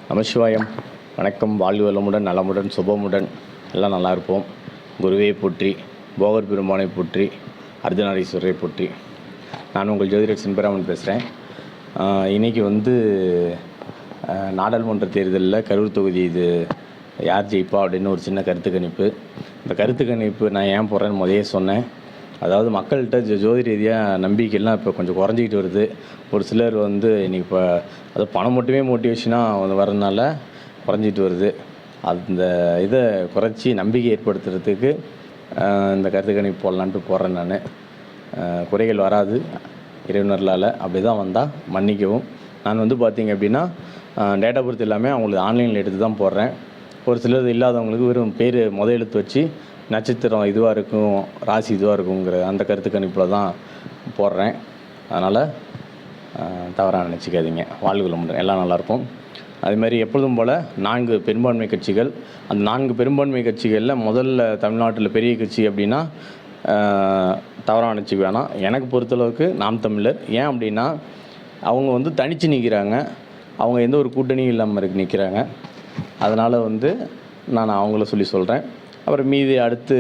நமசிவாயம். வணக்கம். வாழ்வு வளமுடன், நலமுடன், சுபமுடன் எல்லாம் நல்லா இருப்போம். குருவே போற்றி, போகர் பெருமானை போற்றி, அர்த்தநாரீஸ்வரரை போற்றி. நான் உங்கள் ஜோதிடர் செண்பராமன் பேசுகிறேன். இன்றைக்கி நாடாளுமன்ற தேர்தலில் கரூர் தொகுதி இது யார் ஜெயிப்பா அப்படின்னு ஒரு சின்ன கருத்து கணிப்பு. இந்த கருத்து கணிப்பு நான் ஏன் போடுறேன்னு முதலே சொன்னேன். அதாவது மக்கள்கிட்ட ஜோதி ரீதியாக நம்பிக்கைலாம் இப்போ கொஞ்சம் குறைஞ்சிக்கிட்டு வருது. ஒரு சிலர் இன்றைக்கி இப்போ அது பணம் மட்டுமே மோட்டிவேஷனாக வரதுனால குறைஞ்சிட்டு வருது. அந்த இதை குறைச்சி நம்பிக்கை ஏற்படுத்துறதுக்கு இந்த கருத்து கணிப்பு போடலான்ட்டு போடுறேன். நான் குறைகள் வராது இறைவனர்களால். அப்படி தான் வந்தால் மன்னிக்கவும். நான் பார்த்திங்க அப்படின்னா டேட்டா பர்த் எல்லாமே அவங்களுக்கு ஆன்லைனில் எடுத்து தான் போடுறேன். ஒரு சிலர் இல்லாதவங்களுக்கு வெறும் பேர் எழுத்து வச்சு நட்சத்திரம் இதுவாக இருக்கும், ராசி இதுவாக இருக்குங்கிற அந்த கருத்து கணிப்பில் தான் போடுறேன். அதனால் தவறாக நினச்சிக்காதீங்க. வாழ்வுகள் முடியும் எல்லாம் நல்லாயிருக்கும். அதுமாதிரி எப்பொழுதும் போல் 4 பெரும்பான்மை கட்சிகள். அந்த 4 பெரும்பான்மை கட்சிகளில் முதல்ல தமிழ்நாட்டில் பெரிய கட்சி அப்படின்னா தவறாக நினச்சிக்க வேணாம். எனக்கு பொறுத்தளவுக்கு நாம் தமிழர். ஏன் அப்படின்னா அவங்க தனித்து நிற்கிறாங்க. அவங்க எந்த ஒரு கூட்டணியும் இல்லாமல் நிற்கிறாங்க. அதனால் நான் அவங்கள சொல்கிறேன். அப்புறம் மீதி அடுத்து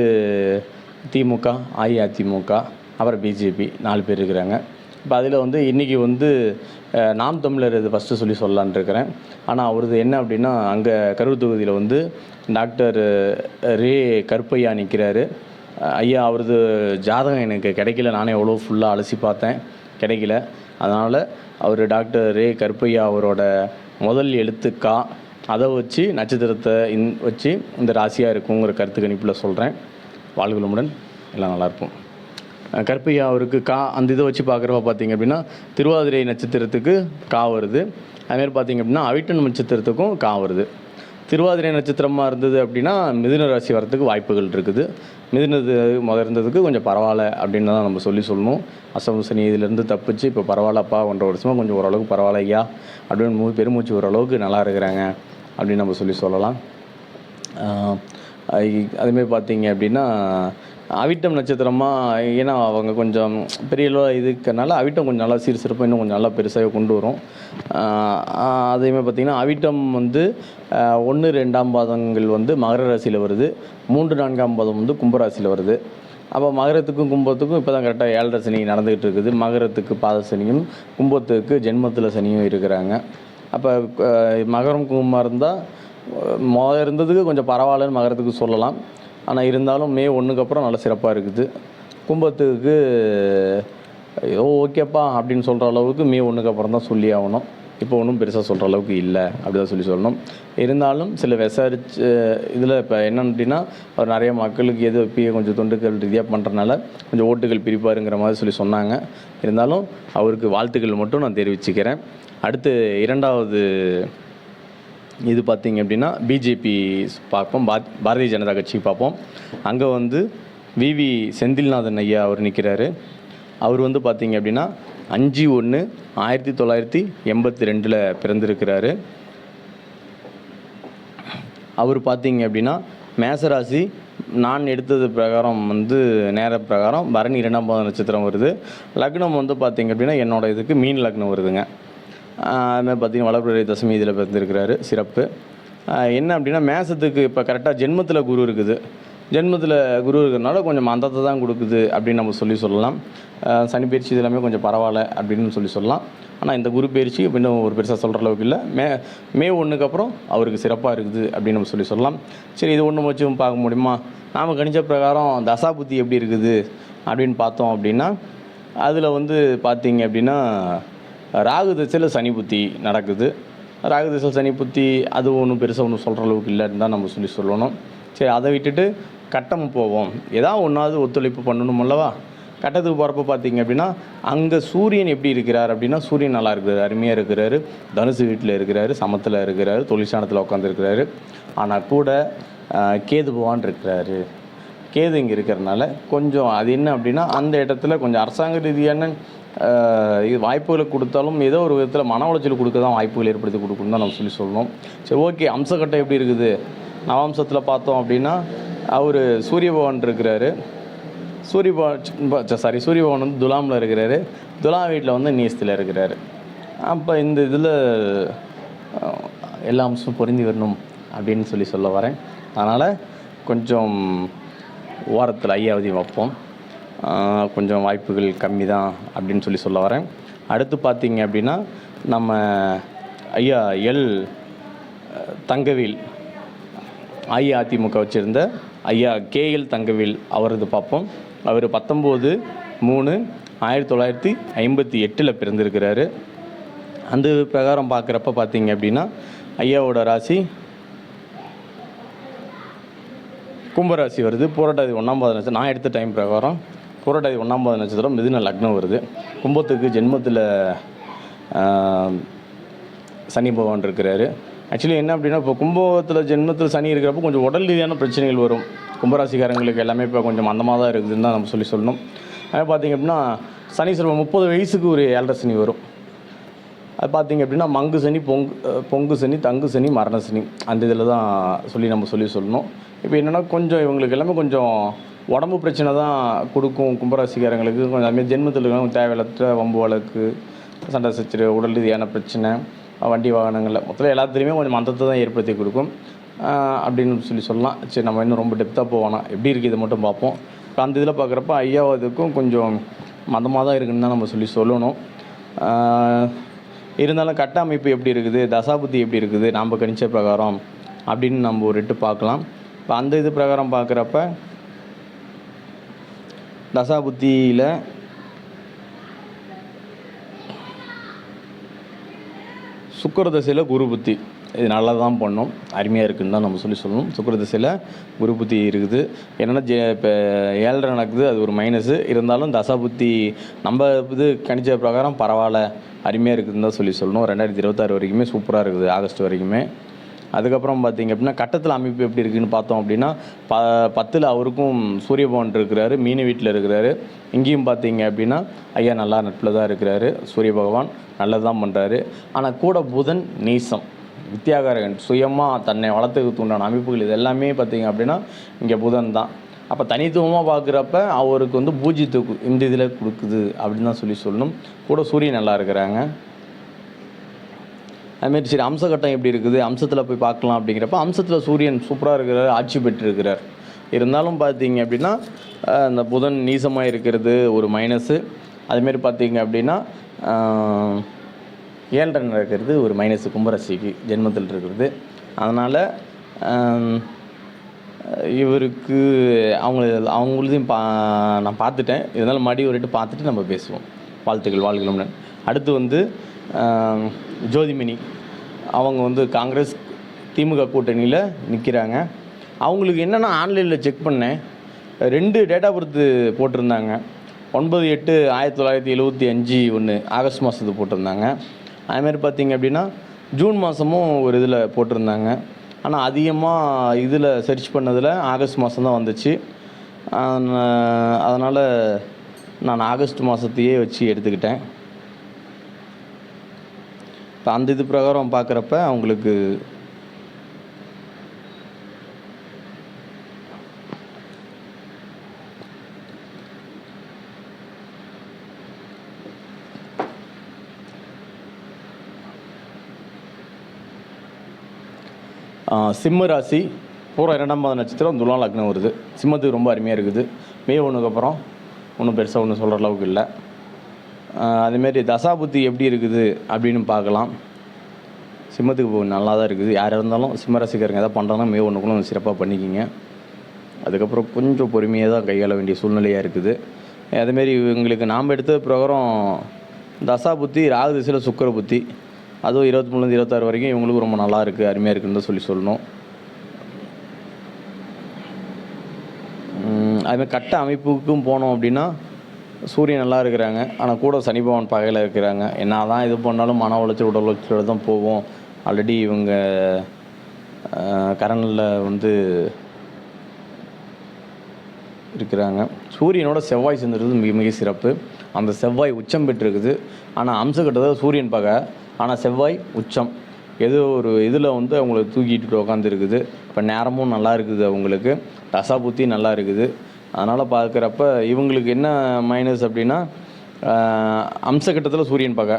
திமுக, அஇஅதிமுக, அப்புறம் பிஜேபி 4 பேர் இருக்கிறாங்க. இப்போ அதில் இன்றைக்கி நாம் தமிழர் இது ஃபஸ்ட்டு சொல்லலான் இருக்கிறேன். ஆனால் அவரது என்ன அப்படின்னா அங்கே கரூர் தொகுதியில் டாக்டர் ரே கருப்பையா நிற்கிறாரு. ஐயா அவரது ஜாதகம் எனக்கு கிடைக்கல. நானே எவ்வளோ ஃபுல்லாக அலசி பார்த்தேன், கிடைக்கல. அதனால் அவர் டாக்டர் ரே கருப்பையா அவரோட முதல் எழுத்து கா, அதை வச்சு நட்சத்திரத்தை வச்சு இந்த ராசியாக இருக்குங்கிற கருத்து கணிப்பில் சொல்கிறேன். வாழ்வுகளுடன் எல்லாம் நல்லாயிருக்கும். கருப்பையா அவருக்கு கா அந்த இதை வச்சு பார்க்குறப்ப பார்த்திங்க அப்படின்னா திருவாதிரை நட்சத்திரத்துக்கு கா வருது. அதுமாதிரி பார்த்திங்க அப்படின்னா அவிட்டம் நட்சத்திரத்துக்கும் கா வருது. திருவாதிரை நட்சத்திரமாக இருந்தது அப்படின்னா மிதுன ராசி வரத்துக்கு வாய்ப்புகள் இருக்குது. மிதுனது இருந்ததுக்கு கொஞ்சம் பரவாயில்ல அப்படின்னு தான் நம்ம சொல்லணும். அசம சனி இதிலேருந்து தப்பிச்சு இப்போ பரவாயில்லப்பா, 1.5 வருஷமாக கொஞ்சம் ஓரளவுக்கு பரவாயில்ல ஐயா அப்படின்னு பெருமூச்சு ஓரளவுக்கு நல்லா இருக்கிறாங்க அப்படின்னு நம்ம சொல்லலாம். அதுமாரி பார்த்திங்க அப்படின்னா அவிட்டம் நட்சத்திரமாக, ஏன்னா அவங்க கொஞ்சம் பெரிய இதுக்கனால அவிட்டம் கொஞ்சம் நல்லா சீர்சிறப்பாக இன்னும் கொஞ்சம் நல்லா பெருசாக கொண்டு வரும். அதேமாதிரி பார்த்திங்கன்னா அவிட்டம் 1, 2ஆம் பாதங்கள் மகர ராசியில் வருது. 3, 4ஆம் பாதம் கும்பராசியில் வருது. அப்போ மகரத்துக்கும் கும்பத்துக்கும் இப்போ தான் கரெக்டாக 7.5 சனி நடந்துக்கிட்டு இருக்குது. மகரத்துக்கு பாத சனியும், கும்பத்துக்கு ஜென்மத்தில் சனியும் இருக்கிறாங்க. அப்போ மகரம் கும்பமாக இருந்தால் இருந்ததுக்கு கொஞ்சம் பரவாயில்லன்னு மகரத்துக்கு சொல்லலாம். ஆனால் இருந்தாலும் மே 1க்கு அப்புறம் நல்லா சிறப்பாக இருக்குது. கும்பத்துக்கு ஏதோ ஓகேப்பா அப்படின்னு சொல்கிற அளவுக்கு மே 1க்கு அப்புறம் தான் சொல்லி ஆகணும். இப்போ ஒன்றும் பெருசாக சொல்கிற அளவுக்கு இல்லை அப்படி தான் சொல்லணும். இருந்தாலும் சில விசாரிச்சு இதில் இப்போ என்னென்னு அப்படின்னா அவர் நிறைய மக்களுக்கு எது கொஞ்சம் தொண்டுகள் ரீதியாக பண்ணுறதுனால கொஞ்சம் ஓட்டுகள் பிரிப்பாருங்கிற மாதிரி சொன்னாங்க. இருந்தாலும் அவருக்கு வாழ்த்துக்கள் மட்டும் நான் தெரிவிச்சுக்கிறேன். அடுத்து 2வது இது பார்த்திங்க அப்படின்னா பிஜேபி பார்ப்போம், பாரதிய ஜனதா கட்சி பார்ப்போம். அங்கே விவி செந்தில்நாதன் ஐயா அவர் நிற்கிறாரு. அவர் பார்த்திங்க அப்படின்னா 5/1/1982 பிறந்திருக்கிறாரு. அவர் பார்த்திங்க அப்படின்னா மேசராசி. நான் எடுத்தது பிரகாரம் நேர பிரகாரம் பரணி 2ஆம் பாத நட்சத்திரம் வருது. லக்னம் பார்த்திங்க அப்படின்னா என்னோட இதுக்கு மீன் லக்னம் வருதுங்க. அதுமாதிரி பார்த்திங்கன்னா வளர்பிறை தசமி இதில் பிறந்திருக்கிறாரு. சிறப்பு என்ன அப்படின்னா மேசத்துக்கு இப்போ கரெக்டாக ஜென்மத்தில் குரு இருக்குது. ஜென்மத்தில் குரு இருக்கிறதுனால கொஞ்சம் மந்தத்தை தான் கொடுக்குது அப்படின்னு நம்ம சொல்லலாம். சனி பயிற்சி இதெல்லாமே கொஞ்சம் பரவாயில்ல அப்படின்னு சொல்லலாம். ஆனால் இந்த குரு பயிற்சி இன்னும் ஒரு பெருசாக சொல்கிற அளவுக்கு இல்லை. மே 1க்கு அப்புறம் அவருக்கு சிறப்பாக இருக்குது அப்படின்னு நம்ம சொல்லலாம். சரி, இது ஒன்று வச்சு பார்க்க முடியுமா? நாம் கணிச்ச பிரகாரம் தசாபுத்தி எப்படி இருக்குது அப்படின்னு பார்த்தோம் அப்படின்னா அதில் பார்த்திங்க அப்படின்னா ராகு திசையில் சனி புத்தி நடக்குது. ராகு திசையில் சனி புத்தி அது ஒன்றும் பெருசாக ஒன்றும் சொல்கிற அளவுக்கு இல்லைன்னு தான் நம்ம சொல்லணும். சரி, அதை விட்டுட்டு கட்டம் போவோம். ஏதாவது ஒன்றாவது ஒத்துழைப்பு பண்ணணும் அல்லவா? கட்டத்துக்கு போகிறப்ப பார்த்திங்க அப்படின்னா அங்கே சூரியன் எப்படி இருக்கிறார் அப்படின்னா சூரியன் நல்லா இருக்கிறார், அருமையாக இருக்கிறாரு. தனுசு வீட்டில் இருக்கிறாரு, சமத்தில் இருக்கிறாரு, தொழிற்சாலத்தில் உட்காந்துருக்கிறாரு. ஆனால் கூட கேது பகவான் இருக்கிறாரு. கேது இங்கே இருக்கிறதுனால கொஞ்சம் அது என்ன அப்படின்னா அந்த இடத்துல கொஞ்சம் அரசாங்க ரீதியான இது வாய்ப்புகளை கொடுத்தாலும் ஏதோ ஒரு விதத்தில் மன உளைச்சல் கொடுக்க தான் வாய்ப்புகள் ஏற்படுத்தி கொடுக்கணும் தான் நம்ம சொல்லணும். சரி, ஓகே. அம்சக்கட்டம் எப்படி இருக்குது? நவாம்சத்தில் பார்த்தோம் அப்படின்னா அவர் சூரிய பகவான் இருக்கிறாரு. சூரிய பகவான் துலாமில் இருக்கிறாரு. துலாம் வீட்டில் நீசத்தில் இருக்கிறாரு. அப்போ இந்த இதில் எல்லா அம்சமும் பொருந்தி வரணும் அப்படின்னு சொல்ல வரேன். அதனால் கொஞ்சம் ஓரத்தில் ஐயாவதையும் வைப்போம். கொஞ்சம் வாய்ப்புகள் கம்மி தான் அப்படின்னு சொல்ல வரேன். அடுத்து பார்த்தீங்க அப்படின்னா நம்ம ஐயா எல் தங்கவேல் அஇஅதிமுக வச்சுருந்த ஐயா கேஎல் தங்கவேல் அவரது பார்ப்போம். அவர் 19/3/1958 பிறந்திருக்கிறாரு. அந்த பிரகாரம் பார்க்குறப்ப பார்த்தீங்க அப்படின்னா ஐயாவோட ராசி கும்பராசி வருது. புரட்டாதி 1ஆம் பாத நட்சத்திரம். நான் எடுத்த டைம் பிரகாரம் புரட்டாதி 1ஆம் பாத நட்சத்திரம் மிதுன லக்னம் வருது. கும்பத்துக்கு ஜென்மத்தில் சனி பகவான் இருக்கிறாரு. ஆக்சுவலி என்ன அப்படின்னா, இப்போ கும்பத்தில் ஜென்மத்தில் சனி இருக்கிறப்போ கொஞ்சம் உடல் ரீதியான பிரச்சனைகள் வரும். கும்பராசிக்காரங்களுக்கு எல்லாமே இப்போ கொஞ்சம் மந்தமாக தான் இருக்குதுன்னு தான் நம்ம சொல்லணும். அது பார்த்திங்க அப்படின்னா சனி சொல்லுவோம் 30 வயசுக்கு ஒரு 7.5 சனி வரும். அது பார்த்திங்க அப்படின்னா மங்கு சனி, பொங்கு சனி, தங்கு சனி, மரண சனி, அந்த இதில் தான் நம்ம சொல்லணும். இப்போ என்னென்னா கொஞ்சம் இவங்களுக்கு எல்லாமே கொஞ்சம் உடம்பு பிரச்சனை தான் கொடுக்கும். கும்பராசிக்காரங்களுக்கு கொஞ்சம் அதுமாதிரி ஜென்மத்தில் இருக்காங்க தேவையில்லாத வம்பு வழக்கு, சண்டை சச்சரவு, உடல் ரீதியான பிரச்சனை, வண்டி வாகனங்களில் மொத்தத்தில் எல்லாத்துலேயுமே கொஞ்சம் மந்தத்தை தான் ஏற்படுத்தி கொடுக்கும் அப்படின்னு சொல்லலாம். சரி, நம்ம இன்னும் ரொம்ப டெப்த்தாக போவோம். எப்படி இருக்குது இதை மட்டும் பார்ப்போம். இப்போ அந்த இதில் பார்க்குறப்ப ஐயாவதுக்கும் கொஞ்சம் மந்தமாக தான் இருக்குதுன்னு தான் நம்ம சொல்லணும். இருந்தாலும் கட்ட அமைப்பு எப்படி இருக்குது, தசாபுத்தி எப்படி இருக்குது, நாம் கணிச்ச பிரகாரம் அப்படின்னு நம்ம ஒரு எட்டு பார்க்கலாம். இப்போ அந்த இது பிரகாரம் பார்க்குறப்ப தசாபுத்தியில் சுக்கிர தசையில் குரு புத்தி இது நல்லா தான் பண்ணும், அருமையாக இருக்குதுன்னு தான் நம்ம சொல்லணும். சுக்கிர தசையில் குரு புத்தி இருக்குது. என்னென்னா இப்போ 7.5 நடக்குது, அது ஒரு மைனஸு. இருந்தாலும் தசாபுத்தி நம்ம இது கணிச்ச பிரகாரம் பரவாயில்ல, அருமையாக இருக்குதுன்னு தான் சொல்லணும். 2026 வரைக்குமே சூப்பராக இருக்குது, ஆகஸ்ட் வரைக்குமே. அதுக்கப்புறம் பார்த்திங்க அப்படின்னா கட்டத்தில் அமைப்பு எப்படி இருக்குதுன்னு பார்த்தோம் அப்படின்னா 10ல் அவருக்கும் சூரிய பகவான் இருக்கிறாரு, மீன வீட்டில் இருக்கிறாரு. இங்கேயும் பார்த்தீங்க அப்படின்னா ஐயா நல்லா நட்பில் தான் இருக்கிறாரு, சூரிய பகவான் நல்லது தான் பண்ணுறாரு. ஆனால் கூட புதன் நீசம், வித்தியாகாரகன், சுயமாக தன்னை வளர்த்துக்கு உண்டான அமைப்புகள் இது எல்லாமே பார்த்திங்க அப்படின்னா இங்கே புதன் தான். அப்போ தனித்துவமாக பார்க்குறப்ப அவருக்கு வந்து பூஜ்யத்தை இந்த இதில் கொடுக்குது அப்படின்னு தான் சொல்லணும். கூட சூரியன் நல்லா இருக்கிறாங்க. அதுமாரி சரி அம்சகட்டம் எப்படி இருக்குது, அம்சத்தில் போய் பார்க்கலாம் அப்படிங்கிறப்ப அம்சத்தில் சூரியன் சூப்பராக இருக்கிறார், ஆட்சி பெற்றிருக்கிறார். இருந்தாலும் பார்த்தீங்க அப்படின்னா இந்த புதன் நீசமாக இருக்கிறது ஒரு மைனஸு. அதுமாரி பார்த்தீங்க அப்படின்னா 7.5 இருக்கிறது ஒரு மைனஸு கும்பராசிக்கு ஜென்மத்தில் இருக்கிறது. அதனால் இவருக்கு அவங்களதையும் நான் பார்த்துட்டேன். இருந்தாலும் மறுபடியும் ஒரு பார்த்துட்டு நம்ம பேசுவோம். வாழ்த்துக்கள், வாழ்க்கை. அடுத்து வந்து ஜோதிமணி, அவங்க வந்து காங்கிரஸ் திமுக கூட்டணியில் நிற்கிறாங்க. அவங்களுக்கு என்னென்னா ஆன்லைனில் செக் பண்ணேன், 2 டேட் ஆஃப் பர்த்து போட்டிருந்தாங்க. 9/8/1975 ஒன்று ஆகஸ்ட் மாதத்து போட்டிருந்தாங்க. அதுமாதிரி பார்த்திங்க அப்படின்னா ஜூன் மாதமும் ஒரு இதில் போட்டிருந்தாங்க. ஆனால் அதிகமாக இதில் சர்ச் பண்ணதில் ஆகஸ்ட் மாதம் தான் வந்துச்சு. அதனால் நான் ஆகஸ்ட் மாதத்தையே வச்சு எடுத்துக்கிட்டேன். இப்போ அந்த இது பிரகாரம் பார்க்குறப்ப அவங்களுக்கு சிம்ம ராசி பூரா 2ஆம் பாத நட்சத்திரம் துலா லக்னம் வருது. சிம்மத்துக்கு ரொம்ப அருமையாக இருக்குது. மே 1க்கு அப்புறம் ஒன்றும் பெருசாக ஒன்றும் சொல்கிற அளவுக்கு இல்லை. அதுமாரி தசாபுத்தி எப்படி இருக்குது அப்படின்னு பார்க்கலாம். சிம்மத்துக்கு நல்லா தான் இருக்குது. யார் இருந்தாலும் சிம்மராசிக்காரங்க எதாவது பண்ணுறாங்கன்னா மே 1க்குள்ள சிறப்பாக பண்ணிக்கிங்க. அதுக்கப்புறம் கொஞ்சம் பொறுமையாக தான் கையாள வேண்டிய சூழ்நிலையாக இருக்குது. அதுமாரி இவங்களுக்கு நாம் எடுத்த பிரகாரம் தசாபுத்தி ராகு திசையில் சுக்கிர புத்தி, அதுவும் 23 26 வரைக்கும் இவங்களுக்கு ரொம்ப நல்லா இருக்குது, அருமையாக இருக்குன்னு தான் சொல்லணும். அதுமாதிரி கட்ட அமைப்புக்கும் போனோம் அப்படின்னா சூரியன் நல்லா இருக்கிறாங்க. ஆனால் கூட சனி பகவான் பகையில் இருக்கிறாங்க. என்ன தான் இது பண்ணாலும் மன உளைச்சல் உடல் உளைச்சல் தான் போகும். ஆல்ரெடி இவங்க கரனில் வந்து இருக்கிறாங்க. சூரியனோட செவ்வாய் சேர்ந்துருக்குது மிக மிக சிறப்பு. அந்த செவ்வாய் உச்சம் பெற்றிருக்குது. ஆனால் அம்சக்கட்டத்தில் சூரியன் பகை, ஆனால் செவ்வாய் உச்சம். ஏதோ ஒரு இதில் வந்து அவங்கள தூக்கிட்டு உட்காந்துருக்குது. இப்போ நேரமும் நல்லா இருக்குது, அவங்களுக்கு தசாபுத்தி நல்லா இருக்குது. அதனால் பார்க்குறப்ப இவங்களுக்கு என்ன மைனஸ் அப்படின்னா அம்சக்கட்டத்தில் சூரியன் பகை,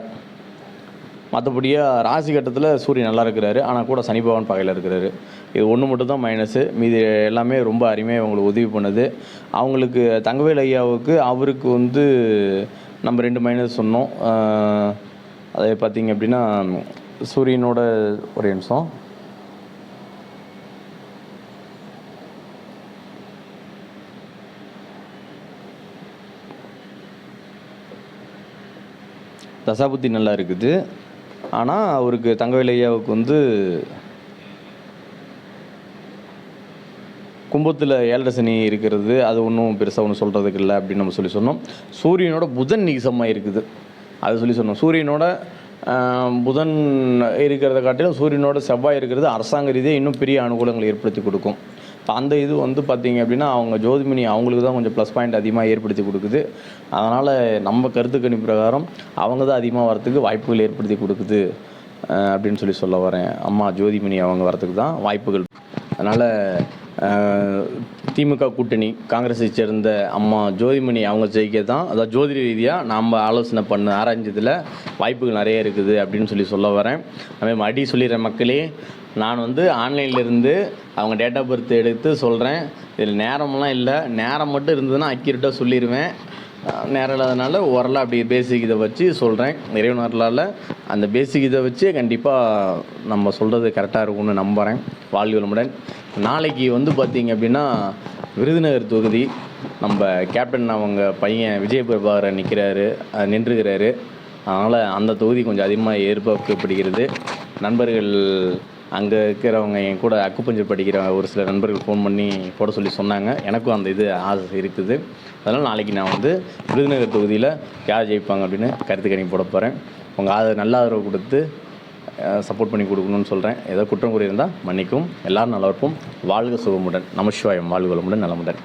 மற்றபடியாக ராசி கட்டத்தில் சூரியன் நல்லா இருக்கிறாரு, ஆனால் கூட சனி பகவான் பகையில் இருக்கிறாரு. இது ஒன்று மட்டும் தான் மைனஸு. மீதி எல்லாமே ரொம்ப அருமையாக அவங்களுக்கு உதவி பண்ணுது. அவங்களுக்கு தங்கவேல் ஐயாவுக்கு அவருக்கு வந்து நம்ம 2 மைனஸ் சொன்னோம். அதை பார்த்திங்க அப்படின்னா சூரியனோட ஒரே நிமிஷம் தசாபுத்தி நல்லா இருக்குது. ஆனால் அவருக்கு தங்கவேல் ஐயாவுக்கு வந்து கும்பத்தில் 7.5 சனி இருக்கிறது, அது ஒன்றும் பெருசாக ஒன்றும் சொல்கிறதுக்கு இல்லை அப்படின்னு நம்ம சொன்னோம். சூரியனோட புதன் நீசமாக இருக்குது, அது சொன்னோம். சூரியனோட புதன் இருக்கிறத காட்டிலும் சூரியனோட செவ்வாய் இருக்கிறது அரசாங்க ரீதியாக இன்னும் பெரிய அனுகூலங்களை ஏற்படுத்தி கொடுக்கும். அந்த இது வந்து பார்த்திங்க அப்படின்னா அவங்க ஜோதிமணி அவங்களுக்கு தான் கொஞ்சம் ப்ளஸ் பாயிண்ட் அதிகமாக ஏற்படுத்தி கொடுக்குது. அதனால் நம்ம கருத்து கணிப்பு பிரகாரம் அவங்க தான் அதிகமாக வரத்துக்கு வாய்ப்புகள் ஏற்படுத்தி கொடுக்குது அப்படின்னு சொல்ல வரேன். அம்மா ஜோதிமணி அவங்க வரத்துக்கு தான் வாய்ப்புகள். அதனால் திமுக கூட்டணி காங்கிரஸை சேர்ந்த அம்மா ஜோதிமணி அவங்க ஜெயிக்க தான், அதாவது ஜோதிட ரீதியாக நாம் ஆலோசனை ஆராய்ஞ்சதில் வாய்ப்புகள் நிறைய இருக்குது அப்படின்னு சொல்ல வரேன். அதுமாதிரி மறுபடி சொல்லிடுறேன் மக்களே, நான் வந்து ஆன்லைன்லேருந்து அவங்க டேட் ஆஃப் பர்த் எடுத்து சொல்கிறேன். இதில் நேரமெல்லாம் இல்லை, நேரம் மட்டும் இருந்ததுன்னா அக்யூரேட்டாக சொல்லிடுவேன். நேரம் இல்லாதனால ஓரளவு அப்படி பேசிக் இதை வச்சு சொல்கிறேன். இறைவன் அருளால் அந்த பேசிக் இதை வச்சு கண்டிப்பாக நம்ம சொல்கிறது கரெக்டாக இருக்கும்னு நம்புகிறேன். வாழ்க வளமுடன். நாளைக்கு வந்து பார்த்திங்க அப்படின்னா விருதுநகர் தொகுதி நம்ம கேப்டன் அவங்க பையன் விஜய் பிரபாகரன் நின்றுகிறாரு. அதனால் அந்த தொகுதி கொஞ்சம் அதிகமாக எதிர்பார்க்கப்படுகிறது. நண்பர்கள் அங்கே இருக்கிறவங்க என் கூட அக்குப்பஞ்சர் படிக்கிற ஒரு சில நண்பர்கள் ஃபோன் பண்ணி போட சொன்னாங்க. எனக்கும் அந்த இது ஆசை இருக்குது. அதனால் நாளைக்கு நான் வந்து விருதுநகர் தொகுதியில் யார் ஜெயிப்பாங்க அப்படின்னு கருத்து கணிப்பு போட போகிறேன். உங்கள் நல்ல ஆதரவு கொடுத்து சப்போர்ட் பண்ணி கொடுக்கணும்னு சொல்கிறேன். ஏதோ குற்றம் கூறி இருந்தால் மன்னிக்கும். எல்லோரும் நல்லா இருப்போம். வாழ்க சுகமுடன். நமசிவாயம். வாழ்க வளமுடன். நலமுடன்.